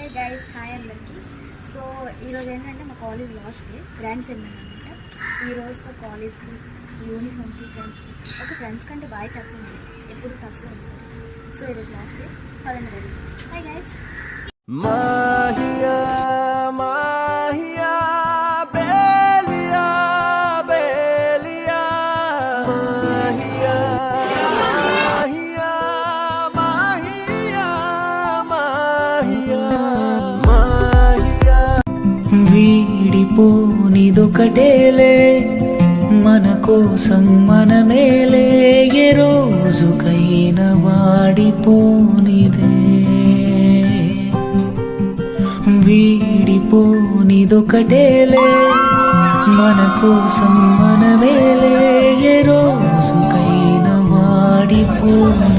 Hi guys, hi అందరికీ. So ఈరోజు ఏంటంటే మా college last day, grand ceremony అనమాట. ఈ రోజుతో కాలేజ్కి, యూనిఫామ్కి, ఫ్రెండ్స్ కంటే బాగా చెప్పండి, ఎప్పుడు టచ్లో ఉంటారు. సో ఈరోజు లాస్ట్ డే, పదండి రెడీ. Hi guys. వీడిపోనిదొకటేలే, మన కోసం మనమేలే, ఏ రోజుకైనా వాడిపోనిదే. వీడిపోనిదొకటేలే, మన కోసం మనమేలే, ఏ రోజుకైనా వాడిపోని